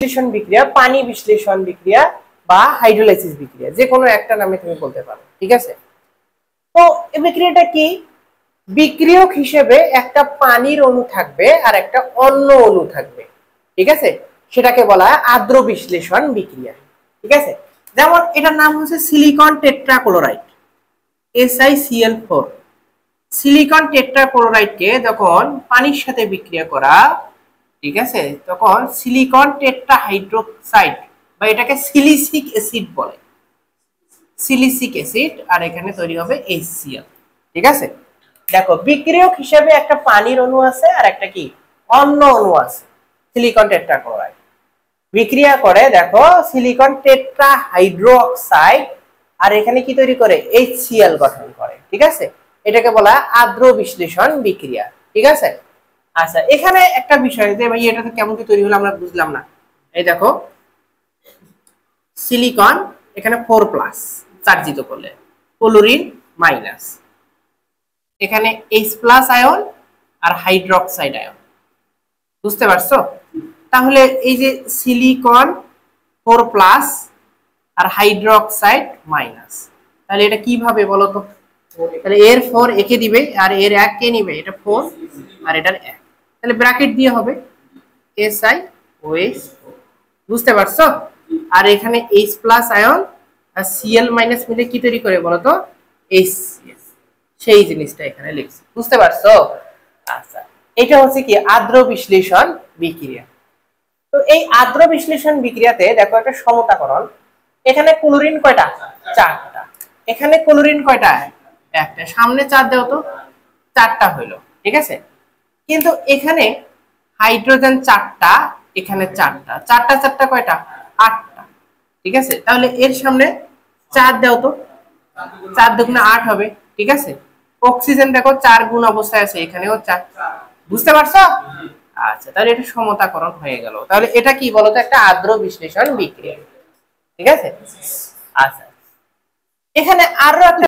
বিশ্লেষণ বিক্রিয়া, পানি বিশ্লেষণ বিক্রিয়া বা হাইড্রোলাইসিস বিক্রিয়া, যে কোনো একটা নামে তুমি বলতে পারো। ঠিক আছে, তো এই বিক্রিয়াটা কি? বিক্রিয়ক হিসেবে একটা পানির অণু থাকবে আর একটা অন্য অণু থাকবে। ঠিক আছে, সেটাকে বলা হয় আদ্র বিশ্লেষণ বিক্রিয়া। ঠিক আছে, যেমন এটার নাম হচ্ছে সিলিকন টেট্রাক্লোরাইড, SiCl4। সিলিকন টেট্রাক্লোরাইডকে যখন পানির সাথে বিক্রিয়া করা, ঠিক আছে, তখন সিলিকন টেট্রাহাইড্রোক্সাইড বা এটাকে সিলিসিক অ্যাসিড বলে, সিলিসিক অ্যাসিড, আর এখানে তৈরি হবে HCl। ঠিক আছে, দেখো বিক্রিয়ক হিসেবে একটা পানির অণু আছে আর একটা কি অন্য অণু আছে, সিলিকন টেট্রাক্লোরাইড বিক্রিয়া করে, দেখো সিলিকন টেট্রাহাইড্রোক্সাইড, আর এখানে কি তৈরি করে? HCl গঠন করে। ঠিক আছে, এটাকে বলা হয় আদ্র বিশ্লেষণ বিক্রিয়া। ঠিক আছে, আচ্ছা এখানে একটা বিষয় যে ভাই এটা কেমন কি তৈরি হলো আমরা বুঝলাম না। এই দেখো সিলিকন এখানে 4+ চার্জিত করলে, ক্লোরিন মাইনাস, এখানে H+ আয়ন আর হাইড্রোক্সাইড আয়ন। বুঝতে পারছো? তাহলে এই যে সিলিকন 4+ আর হাইড্রোক্সাইড মাইনাস, তাহলে এটা কিভাবে বলো তো? তাহলে এর 4 একে দিবে আর এর 1 কে নিবে, এটা 4 আর এটার 1, তাহলে ব্র্যাকেট দিয়ে হবে SiOH। বুঝতে পারছো? আর এখানে H+ আয়ন আর Cl- মিলে কি তৈরি করে বলো তো? HCl। সেই জিনিসটা এখানে লিখছি। বুঝতে পারছো? আচ্ছা, এটা হচ্ছে কি আদ্র বিশ্লেষণ বিক্রিয়া। তো এই আদ্র বিশ্লেষণ বিক্রিয়াতে দেখো একটা সমতাকরণ, এখানে ক্লোরিন কয়টা? 4টা। এখানে ক্লোরিন কয়টা? 1টা। সামনে 4 দাও তো, 4টা হইলো। ঠিক আছে, কিন্তু এখানে হাইড্রোজেন 4টা, এখানে 4টা, 4টা 4টা কয়টা? 8টা। ঠিক আছে, তাহলে এর সামনে 4 দাও তো, 4 দুগুণে 8 হবে। ঠিক আছে, অক্সিজেন দেখো 4 গুণ অবস্থায় আছে, এখানেও 4। বুঝতে পারছো? আচ্ছা, তাহলে এটা সমতাকরণ হয়ে গেল। তাহলে এটা কি বলতো? একটা আদ্র বিশ্লেষণ বিক্রিয়া। ঠিক আছে, আচ্ছা এখানে আরো একটা